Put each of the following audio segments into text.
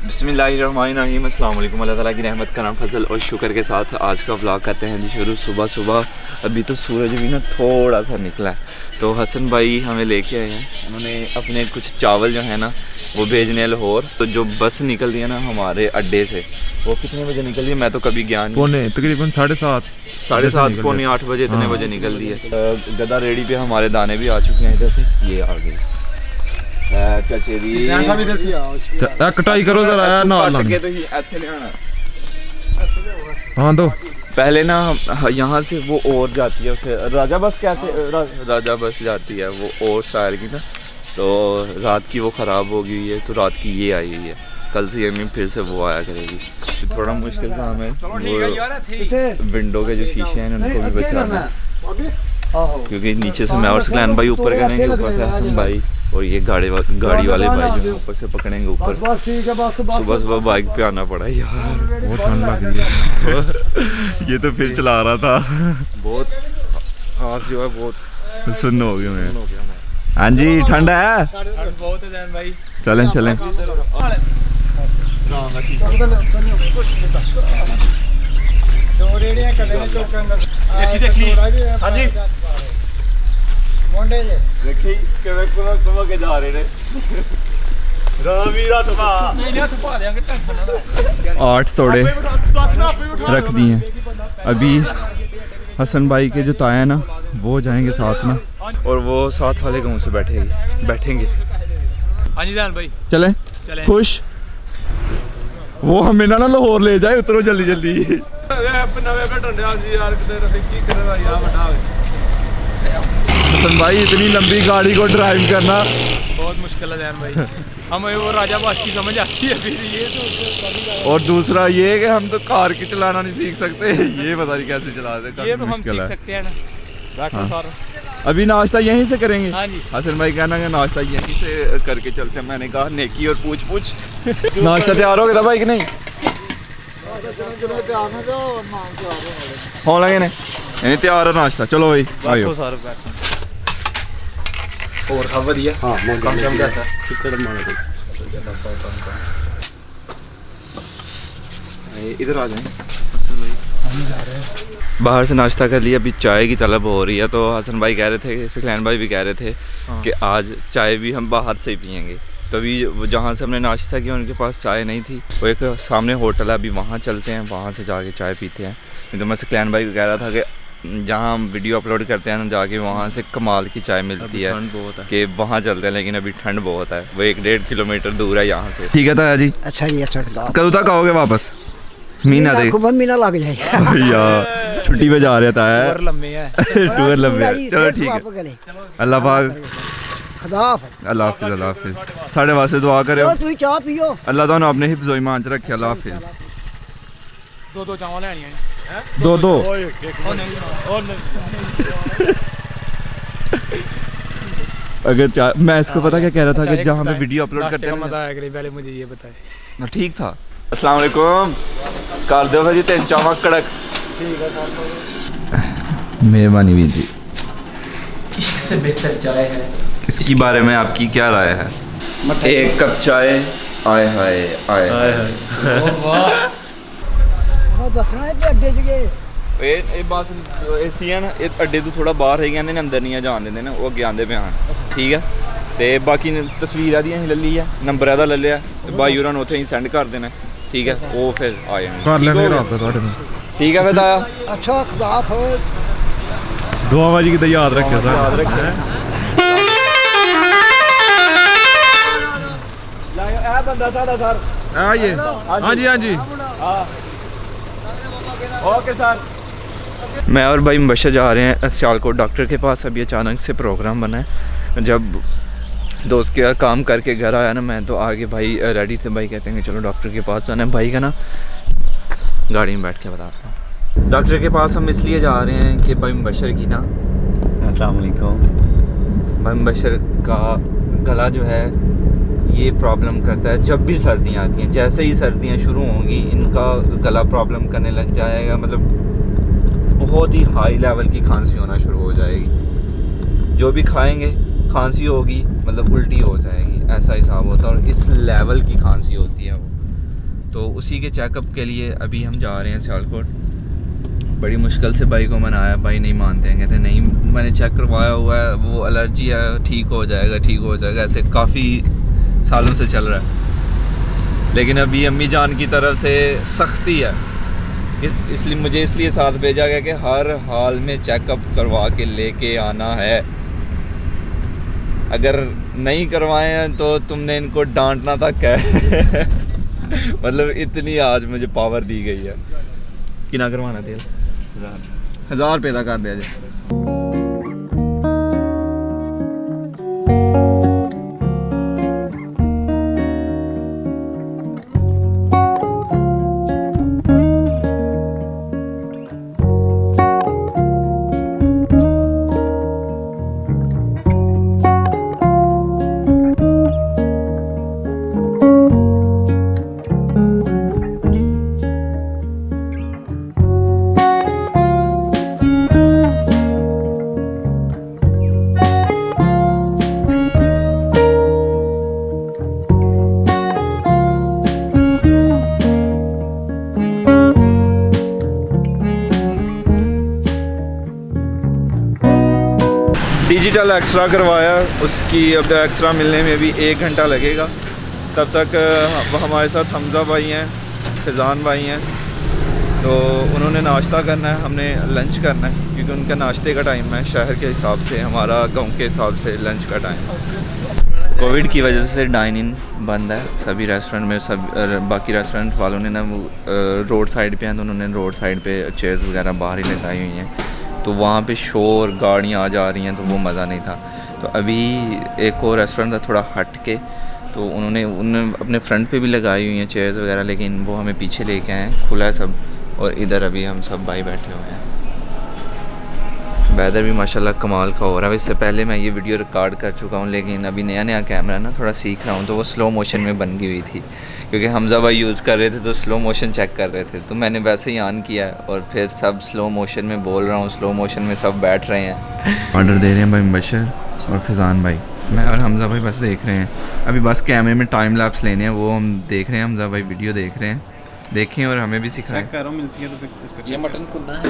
बिस्मिल्लाहिर्रहमानिर्रहीम, अस्सलाम वालेकुम। अल्लाह ताला की रहमत करम फजल और शुक्र के साथ आज का व्लॉग करते हैं जी शुरू। सुबह सुबह अभी तो सूरज भी ना थोड़ा सा निकला है, तो हसन भाई हमें लेके आए हैं। उन्होंने अपने कुछ चावल जो है ना वो भेजने लाहौर। तो जो बस निकलती है ना हमारे अड्डे से, वो कितने बजे निकल रही है मैं तो कभी गया नहीं। पौने तकरीबन 7:30 पौने 8 बजे इतने बजे निकल रही है। गदा रेडी पे हमारे दाने भी आ चुके हैं। इधर से ये आ गए कटाई करो जरा हाँ दो। पहले ना यहाँ से वो और जाती है, उसे राजा बस कहते, राजा बस जाती है वो और शहर की ना। तो रात की वो ख़राब हो गई है, तो रात की ये आई हुई है। कल से ये फिर से वो आया करेगी। तो थोड़ा मुश्किल था हमें वो विंडो के जो शीशे हैं उनको भी बचाना, क्योंकि नीचे से मैं और सकलैन भाई ऊपर करेंगे, ऊपर से हसन भाई और ये गाड़ी वाले भाई जो ऊपर से पकड़ेंगे ऊपर। सुबह सुबह बाइक पे आना पड़ा यार, बहुत ठंड लग रही है। ये तो फिर चला रहा था बहुत आज जो है बहुत सुन्न हो गया मैं। हाँ जी ठंड है बहुत है भाई। चलें चलें। आठ तोड़े रख दिए। अभी हसन भाई के जो ताए हैं ना वो जाएंगे साथ में, और वो साथ वाले गाँव से बैठेंगे। हाँ जी भाई चलें। खुश वो हमें ना लाहौर ले जाए, उतरो जल्दी जल्दी। हसन भाई इतनी लंबी गाड़ी को ड्राइव करना बहुत मुश्किल है जैन भाई। हमें वो राजा बास की समझ आती है, फिर ये तो और दूसरा ये कि हम तो कार की चलाना नहीं सीख सकते, ये पता नहीं कैसे चलाते। ये तो हम सीख सकते हैं ना। बैठो सारा अभी नाश्ता यहीं से करेंगे। हाँ जी हसन भाई कहना कि नाश्ता यहीं से करके चलते हैं। मैंने कहा नेकी और पूछ नाश्ता तैयार हो गया था भाई कि नहीं? हो लगे ने यानी तैयार है नाश्ता। चलो भाई आयो और खबर दिया। हाँ इधर आ जाए। बाहर से नाश्ता कर लिया, अभी चाय की तलब हो रही है। तो हसन भाई कह रहे थे, सकलैन भाई भी कह रहे थे कि आज चाय भी हम बाहर से ही पियेंगे। तभी जहाँ से हमने नाश्ता किया उनके पास चाय नहीं थी। वो एक सामने होटल है, अभी वहाँ चलते हैं, वहाँ से जाके चाय पीते हैं। तो मैं सकलैन भाई को कह रहा था कि जहाँ हम वीडियो अपलोड करते हैं ना जाके वहाँ से कमाल की चाय मिलती है, कि वहाँ चलते हैं। लेकिन अभी ठंड बहुत है, वो 1-1.5 किलोमीटर दूर है यहाँ से। ठीक है ताया जी। अच्छा जी अच्छा। कब तक आओगे वापस? महीना लग जाएगा यार, छुट्टी पे जा रहे था टूर लंबे है। टूर लंबे है। चलो ठीक है, अल्लाह पाक अल्लाह हाफिज़। अल्लाह हाफिज़। साढ़े वास्ते दुआ करो, चाह पियो। अल्लाह ताला अपने हिफ्ज़ व ईमान च रखे। अल्लाह हाफिज़। दो चावल लेनी है। दो अगर मैं इसको पता क्या कह रहा था कि जहाँ पे वीडियो अपलोड करते हैं मजा आया। पहले मुझे ये बताए ना। ठीक था। अस्सलाम वालेकुम। कर दो जी 3 चावल कड़क। मेहरबानी वीर जी। इश्क से बेहतर चाय है। इसके बारे में आपकी क्या राय है? एक कप चाय। आए हाय आए हाय। दसना है अड्डे च ਇਹ ਬਸ ਏਸੀ ਹੈ ਨਾ, ਇਹ ਅੱਡੇ ਤੋਂ ਥੋੜਾ ਬਾਹਰ ਹੈ, ਕਹਿੰਦੇ ਨੇ ਅੰਦਰ ਨਹੀਂ ਜਾਣ ਦਿੰਦੇ ਨੇ, ਉਹ ਅੱਗੇ ਆਂਦੇ ਪਏ ਹਨ। ਠੀਕ ਹੈ, ਤੇ ਬਾਕੀ ਤਸਵੀਰਾਂ ਦੀ ਅਸੀਂ ਲੈ ਲਈ ਆ, ਨੰਬਰ ਇਹਦਾ ਲੈ ਲਿਆ, ਬਾਈ ਹੋਰਾਂ ਨੂੰ ਉੱਥੇ ਅਸੀਂ ਸੈਂਡ ਕਰ ਦੇਣਾ। ਠੀਕ ਹੈ, ਉਹ ਫਿਰ ਆ ਜਾਣਗੇ। ਕਰ ਲੈਣੇ ਰਾਬਤਾ ਤੁਹਾਡੇ ਨਾਲ। ਠੀਕ ਹੈ ਬਤਾ। अच्छा खुदा हाफिज़। ਦੁਆਵਾਂ ਜੀ ਕਿਤੇ ਯਾਦ ਰੱਖਿਓ ਸਰ। ਯਾਦ ਰੱਖਿਓ। ਇਹ ਬੰਦਾ ਸਾਡਾ ਸਰ। ਆइए। हाँ जी हाँ जी। Okay sir. मैं और भाई मुबशर जा रहे हैं सियालकोट डॉक्टर के पास। अभी अचानक से प्रोग्राम बना है। जब दोस्त के काम करके घर आया ना मैं, तो आगे भाई रेडी थे। भाई कहते हैं कि चलो डॉक्टर के पास जाना है। भाई का ना गाड़ी में बैठ के बताता हूँ। डॉक्टर के पास हम इसलिए जा रहे हैं कि भाई मुबशर की ना, अस्सलाम वालेकुम, भाई मुबशर का गला जो है ये प्रॉब्लम करता है। जब भी सर्दियाँ आती हैं, जैसे ही सर्दियाँ शुरू होंगी इनका गला प्रॉब्लम करने लग जाएगा। मतलब बहुत ही हाई लेवल की खांसी होना शुरू हो जाएगी। जो भी खाएंगे खांसी होगी, मतलब उल्टी हो जाएगी, ऐसा हिसाब होता है। और इस लेवल की खांसी होती है वो। तो उसी के चेकअप के लिए अभी हम जा रहे हैं सियालकोट। बड़ी मुश्किल से भाई को मनाया, भाई नहीं मानते हैं, कहते नहीं मैंने चेक करवाया हुआ है, वो एलर्जी है, ठीक हो जाएगा ठीक हो जाएगा, ऐसे काफ़ी सालों से चल रहा है। लेकिन अभी अम्मी जान की तरफ से सख्ती है, इसलिए मुझे इसलिए साथ भेजा गया कि हर हाल में चेकअप करवा के लेके आना है। अगर नहीं करवाए हैं तो तुमने इनको डांटना तक है। मतलब इतनी आज मुझे पावर दी गई है। कितना करवाना तेल? 1000 रुपये का कर दिया जाए। डिजिटल एक्सरा करवाया, उसकी अब एक्सरा मिलने में भी 1 घंटा लगेगा। तब तक हमारे साथ हमज़ा भाई हैं, फैज़ान भाई हैं, तो उन्होंने नाश्ता करना है, हमने लंच करना है, क्योंकि उनका नाश्ते का टाइम है शहर के हिसाब से, हमारा गांव के हिसाब से लंच का टाइम। कोविड की वजह से डाइन इन बंद है सभी रेस्टोरेंट में। सब बाकी रेस्टोरेंट वालों ने ना वो रोड साइड पे हैं, तो उन्होंने रोड साइड पे चेयर्स वगैरह बाहर ही लगाई हुई हैं, तो वहाँ पे शोर गाड़ियाँ आ जा रही हैं, तो वो मज़ा नहीं था। तो अभी एक और रेस्टोरेंट था थोड़ा हट के, तो उन्होंने अपने फ्रंट पे भी लगाई हुई हैं चेयर्स वगैरह, लेकिन वो हमें पीछे लेके आए हैं, खुला है सब। और इधर अभी हम सब भाई बैठे हुए हैं। वेदर भी माशाल्लाह कमाल का हो रहा है। इससे पहले मैं ये वीडियो रिकॉर्ड कर चुका हूँ, लेकिन अभी नया कैमरा ना थोड़ा सीख रहा हूँ, तो वो स्लो मोशन में बन गई हुई थी, क्योंकि हमज़ा भाई यूज़ कर रहे थे तो स्लो मोशन चेक कर रहे थे, तो मैंने वैसे ही ऑन किया है और फिर सब स्लो मोशन में बोल रहा हूँ, स्लो मोशन में सब बैठ रहे हैं। ऑर्डर दे रहे हैं भाई मुबशर और फैज़ान भाई, मैं और हमज़ा भाई बस देख रहे हैं। अभी बस कैमरे में टाइम लैप्स लेने हैं, वो हम देख रहे हैं। हमज़ा भाई वीडियो देख रहे हैं, देखें और हमें भी सिखाएं। ये मटन कुन्ना है,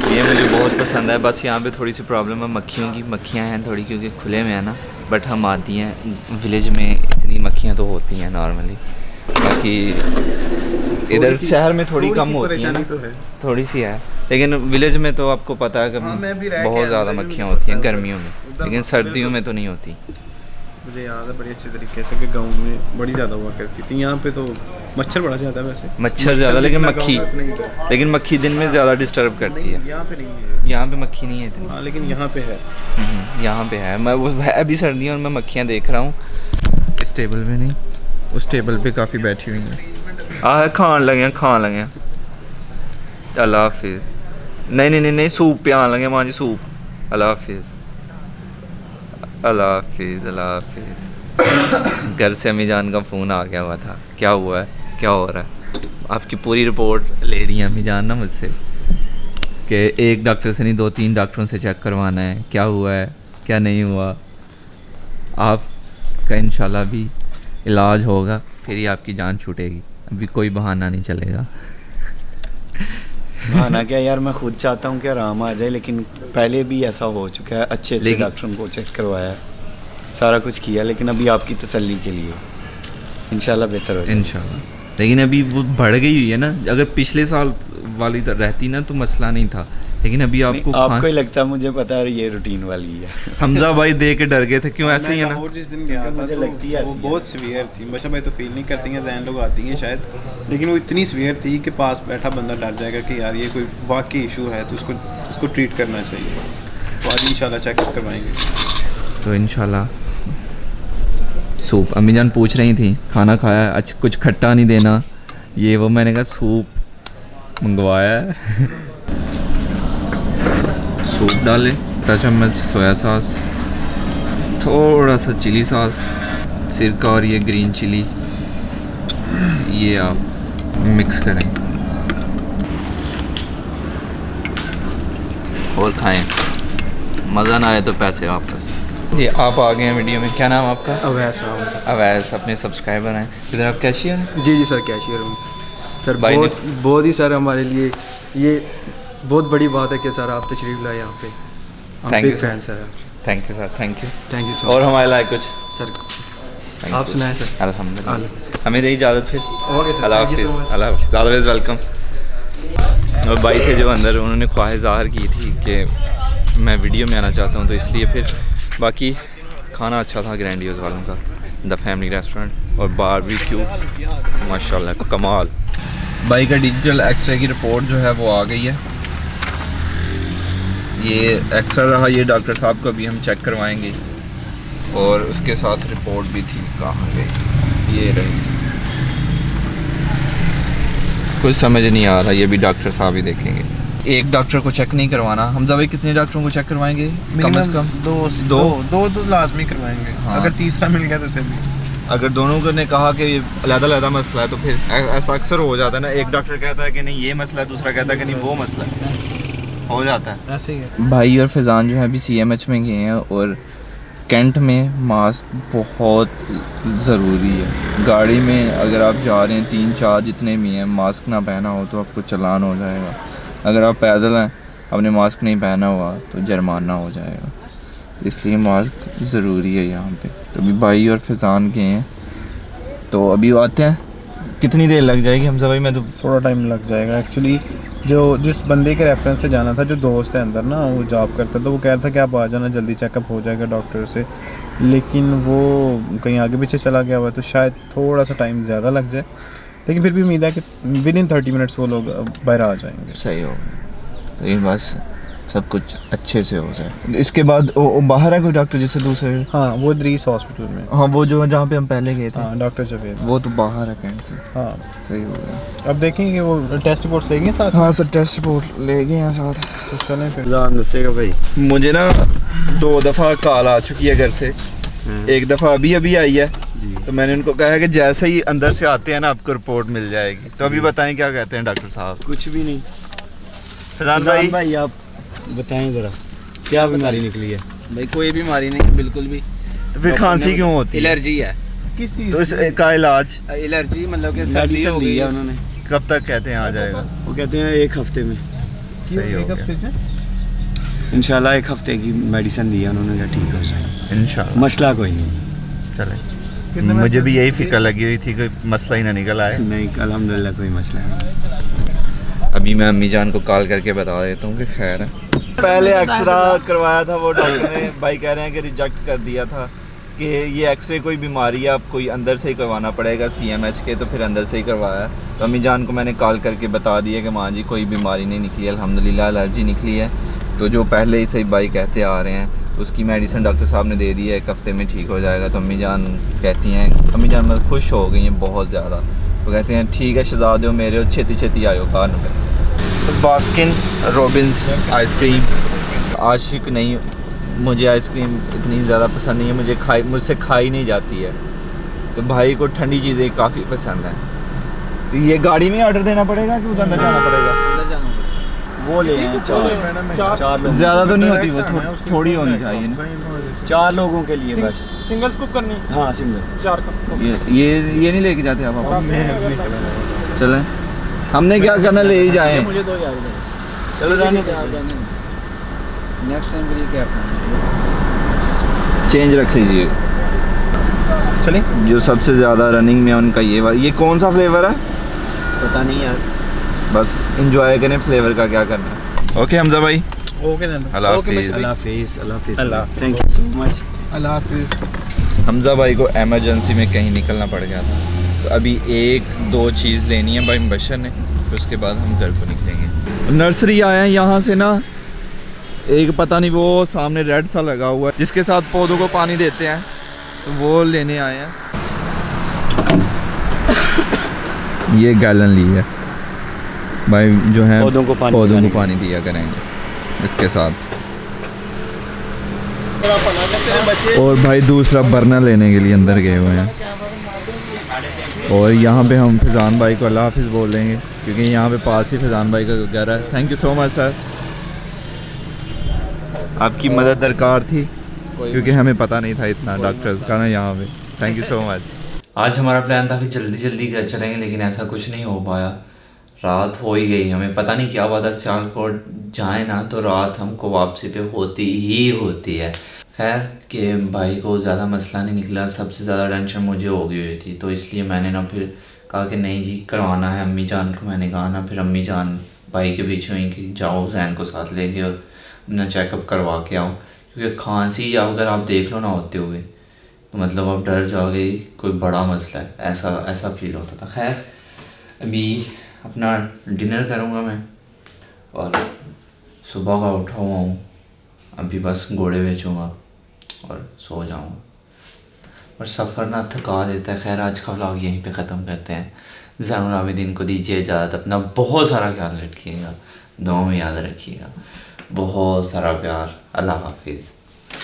ये मुझे बहुत पसंद है। बस यहाँ पे थोड़ी सी प्रॉब्लम है मक्खियों की, मक्खियाँ हैं थोड़ी, क्योंकि खुले में है ना, बट हम आती हैं। विलेज में इतनी मक्खियाँ तो होती हैं नॉर्मली, बाकी इधर शहर में थोड़ी कम होती है ना, थोड़ी सी है, लेकिन विलेज में तो आपको पता है कि बहुत ज़्यादा मक्खियाँ होती हैं गर्मियों में, लेकिन सर्दियों में तो नहीं होती। मुझे याद है बड़ी अच्छे तरीके से कि गांव में बड़ी ज़्यादा हुआ करती थी। यहाँ पे तो मच्छर बड़ा ज़्यादा है, वैसे मच्छर ज़्यादा, लेकिन मक्खी दिन में ज़्यादा डिस्टर्ब करती है। यहाँ पे नहीं है, यहाँ पे मक्खी नहीं है इतनी। हाँ, लेकिन यहाँ पे है। यहाँ पे है। मैं वो अभी सर्दियों में मक्खियाँ देख रहा हूँ। इस टेबल पे नहीं, उस टेबल पे काफ़ी बैठी हुई हैं। खान लगे अल्लाह हाफिज़। नहीं सूप पे आन लगे मां जी, सूप। अल्लाह हाफिज़। घर से अम्मी जान का फ़ोन आ गया हुआ था, क्या हुआ है, क्या हो रहा है, आपकी पूरी रिपोर्ट ले रही है अम्मी जान ना मुझसे, कि एक डॉक्टर से नहीं 2-3 डॉक्टरों से चेक करवाना है, क्या हुआ है क्या नहीं हुआ। आपका इंशाल्लाह भी इलाज होगा, फिर ही आपकी जान छूटेगी, अभी कोई बहाना नहीं चलेगा। बहाना क्या यार, मैं खुद चाहता हूँ कि आराम आ जाए, लेकिन पहले भी ऐसा हो चुका है, अच्छे डॉक्टरों को चेक करवाया, सारा कुछ किया, लेकिन अभी आपकी तसल्ली के लिए इंशाल्लाह बेहतर हो जाए इंशाल्लाह। लेकिन अभी वो बढ़ गई हुई है ना, अगर पिछले साल वाली रहती ना तो मसला नहीं था, लेकिन अभी आपको ही लगता है, मुझे पता है ये रूटीन वाली है। हमज़ा भाई देख के डर गए थे, क्यों ऐसे ही है ना। और जिस दिन गया था मुझे लगती है वो बहुत सीवियर थी। बशा भाई तो फील नहीं करती हैं, जैन लोग आती हैं शायद, लेकिन वो इतनी सीवियर थी कि पास बैठा बंदा डर जाएगा कि यार ये कोई वाकई इशू है, तो उसको ट्रीट करना चाहिए। तो आज इंशाल्लाह चेकअप करवाएंगे। तो इंशाल्लाह सूप, अम्मी जान पूछ रही थी खाना खाया, अच्छा कुछ खट्टा नहीं देना, ये वो, मैंने कहा सूप मंगवाया है। सूप डाले, 2 चम्मच सोया सॉस, थोड़ा सा चिली सॉस, सिरका और ये ग्रीन चिली, ये आप मिक्स करें और खाएं। मज़ा ना आए तो पैसे वापस। जी आप आ गए हैं वीडियो में, क्या नाम आपका? अवैस नाम है अवैस, अपने सब्सक्राइबर हैं। इधर आप कैशियर हैं? जी सर, कैशियर हूँ सर। भाई ने- बहुत ही सर हमारे लिए ये बहुत बड़ी बात है कि सर आप तशरीफ़ लाए यहाँ पे। हम Thank big you, sir. Fan sir. Thank you sir, thank you. Thank you sir. और हमारे लायक कुछ? सर Thank आप you. सुनाएं सर। अल्हम्दुलिल्लाह। हमें दे इजाज़त फिर। Okay sir, Allah thank you so हाफिज़। much. अल्लाह हाफिज़। Always welcome. और भाई थे जो अंदर, उन्होंने ख्वाहिश ज़ाहिर की थी कि मैं वीडियो में आना चाहता हूँ, तो इसलिए फिर बाकी खाना अच्छा था ग्रैंडियोज़ वालों का, द फैमिली रेस्टोरेंट, और बारबेक्यू माशाल्लाह कमाल। भाई का डिजिटल एक्सरे की रिपोर्ट जो है वो आ गई है। ये एक्सरा रहा, ये डॉक्टर साहब को भी हम चेक करवाएंगे, और उसके साथ रिपोर्ट भी थी, कहाँ गई? ये रही। कुछ समझ नहीं आ रहा, ये भी डॉक्टर साहब ही देखेंगे। एक डॉक्टर को चेक नहीं करवाना। हमजा भाई कितने डॉक्टरों को चेक करवाएंगे? कम से कम दो लाजमी करवाएंगे। हाँ। अगर तीसरा मिल गया तो उसे भी। अगर दोनों को ने कहा कि ये अलग-अलग मसला है, तो फिर ऐसा अक्सर हो जाता है ना, एक डॉक्टर कहता है कि नहीं ये मसला है, दूसरा कहता है कि नहीं वो मसला है, हो जाता है ऐसे ही है। भाई और फैज़ान जो है अभी CMH में गए हैं, और कैंट में मास्क बहुत ज़रूरी है। गाड़ी में अगर आप जा रहे हैं 3-4 जितने भी हैं, मास्क ना पहना हो तो आपको चालान हो जाएगा। अगर आप पैदल हैं, आपने मास्क नहीं पहना हुआ तो जुर्माना हो जाएगा, इसलिए मास्क ज़रूरी है यहाँ पे। तो अभी भाई और फैज़ान गए हैं, तो अभी आते हैं। कितनी देर लग जाएगी हमजा भाई? मैं तो थोड़ा टाइम लग जाएगा एक्चुअली। जिस बंदे के रेफरेंस से जाना था, जो दोस्त है अंदर ना, वो जॉब करता, तो वो कह रहा था कि आप आ जाना, जल्दी चेकअप हो जाएगा डॉक्टर से, लेकिन वो कहीं आगे पीछे चला गया हुआ है, तो शायद थोड़ा सा टाइम ज़्यादा लग जाए, लेकिन फिर भी उम्मीद है कि विद इन 30 मिनट्स वो लोग बाहर आ जाएंगे। सही हो गया, तो ये बस सब कुछ अच्छे से हो जाए। इसके बाद वो बाहर है कोई डॉक्टर जिससे दूसरे? हाँ, वो इद्रीस हॉस्पिटल में। हाँ, वो जो जहाँ पे हम पहले गए थे। हाँ, डॉक्टर जवेद। वो तो बाहर है कैंट से। हाँ, सही हो गया। अब देखेंगे वो टेस्ट रिपोर्ट्स लेंगे साथ। हाँ सर, टेस्ट रिपोर्ट ले गए हैं साथ। तो चलें फिर। जान दसेगा भाई। मुझे ना 2 दफ़ा कॉल आ चुकी है घर से। एक दफ़ा अभी आई है जी। तो मैंने उनको कहा है कि जैसे ही अंदर से आते हैं ना, आपको रिपोर्ट मिल जाएगी। तो अभी बताएं क्या कहते हैं डॉक्टर साहब? कुछ भी नहीं। फैज़ान जान भाई, भाई आप बताएं ज़रा क्या बीमारी निकली है? भाई कोई बीमारी नहीं, बिल्कुल भी। तो फिर खांसी क्यों होती है? एलर्जी है। किस चीज़? तो इसका इलाज एलर्जी मतलब कि सर्दी मेडिसिन हो दी गई है उन्होंने। कब तक कहते हैं आ जाएगा? वो कहते हैं 1 हफ्ते में। सही हो गया इंशाल्लाह 1 हफ्ते की मेडिसिन दी है उन्होंने, क्या ठीक हो जाए इंशाल्लाह। मसला कोई नहीं। चले, मुझे भी यही फिक्र लगी हुई थी, कोई मसला ही ना निकल आए। नहीं, अल्हम्दुलिल्लाह कोई मसला नहीं। अभी मैं अम्मी जान को कॉल करके बता देता हूँ कि खैर है। पहले एक्सरा करवाया था, वो डॉक्टर ने भाई कह रहे हैं कि रिजेक्ट कर दिया था कि ये एक्सरे कोई बीमारी है, आप कोई अंदर से ही करवाना पड़ेगा CMH के, तो फिर अंदर से ही करवाया। तो अम्मी जान को मैंने कॉल करके बता दिया कि माँ जी कोई बीमारी नहीं निकली, अल्हम्दुलिल्लाह एलर्जी निकली है। तो जो पहले ही से भाई कहते आ रहे हैं, उसकी मेडिसिन डॉक्टर साहब ने दे दी है, 1 हफ्ते में ठीक हो जाएगा। तो अम्मी जान कहती हैं, अम्मी जान मतलब खुश हो गई हैं बहुत ज़्यादा। वो कहते हैं ठीक है शहजादे हो मेरे, छेती छेती आयो कार में। बास्किन रॉबिन्स आइसक्रीम, आशिक नहीं, मुझे आइसक्रीम इतनी ज़्यादा पसंद नहीं है, मुझसे खाई नहीं जाती है। तो भाई को ठंडी चीज़ें काफ़ी पसंद हैं। तो ये गाड़ी में ऑर्डर देना पड़ेगा कि उधर अंदर जाना पड़ेगा? अंदर जाना पड़ेगा। वो ले आए 4 लोग। ज़्यादा तो नहीं होती वो, थोड़ी होनी चाहिए ना। 4 लोगों के लिए बस। सिंगल स्कूप करनी? हाँ, सिंगल। 4 कप। ये नहीं लेके जाते आप वापस? चलें, हमने क्या करना, ले ही जाएं। मुझे दो यार इधर। चलो जाने नेक्स्ट टाइम के लिए क्या चेंज रख लीजिए। चलें। जो सबसे ज़्यादा रनिंग में उनका ये कौन सा फ्लेवर है पता नहीं यार। बस इंजॉय करें फ्लेवर का, क्या करना है। ओके हमजा भाई, ओके देन। अल्लाह हाफिज़। अल्लाह हाफिज़। अल्लाह हाफिज़। अल्लाह थैंक यू सो मच। अल्लाह हाफिज़। हमजा भाई को एमरजेंसी में कहीं निकलना पड़ गया था, तो अभी 1-2 चीज़ लेनी है भाई मुबशर ने, फिर उसके बाद हम घर को निकलेंगे। नर्सरी आए हैं यहाँ से ना, एक पता नहीं वो सामने रेड सा लगा हुआ है जिसके साथ पौधों को पानी देते हैं, तो वो लेने आए हैं। ये गैलन ली है भाई, जो है पौधों को पानी दिया करेंगे इसके साथ। और भाई दूसरा बर्नर लेने के लिए अंदर गए हुए हैं। और यहाँ पे हम फैज़ान भाई को अल्लाह हाफिज़ बोल देंगे, क्योंकि यहाँ पे पास ही फैज़ान भाई का घर है। Thank you so much sir, आपकी मदद दरकार थी। क्योंकि हमें पता नहीं था इतना डॉक्टर्स का ना यहाँ पे। Thank you so much. आज हमारा प्लान था कि जल्दी जल्दी घर चलेंगे, लेकिन ऐसा कुछ नहीं हो पाया। रात हो ही गई, हमें पता नहीं क्या हुआ था। सियालकोट जाए ना तो रात हमको वापसी पे होती ही होती है। खैर कि भाई को ज़्यादा मसला नहीं निकला, सबसे ज़्यादा टेंशन मुझे हो गई हुई थी, तो इसलिए मैंने ना फिर कहा कि नहीं जी करवाना है। अम्मी जान को मैंने कहा ना, फिर अम्मी जान भाई के पीछे हुई कि जाओ जैन को साथ लेके और अपना चेकअप करवा के आओ, क्योंकि खांसी अगर आप देख लो ना होते हुए तो मतलब आप डर जाओगे कोई बड़ा मसला है, ऐसा फील होता था। खैर अभी अपना डिनर करूँगा मैं और सुबह का उठा हुआ हूँ, अभी बस घोड़े बेचूँगा और सो जाऊँगा। और सफ़र ना थका देता है। खैर आज का व्लॉग यहीं पे ख़त्म करते हैं। ज़ैनुल आबिदीन को दीजिए इजाज़त। अपना बहुत सारा ख्याल रखिएगा, दुआ में याद रखिएगा। बहुत सारा प्यार। अल्लाह हाफिज़।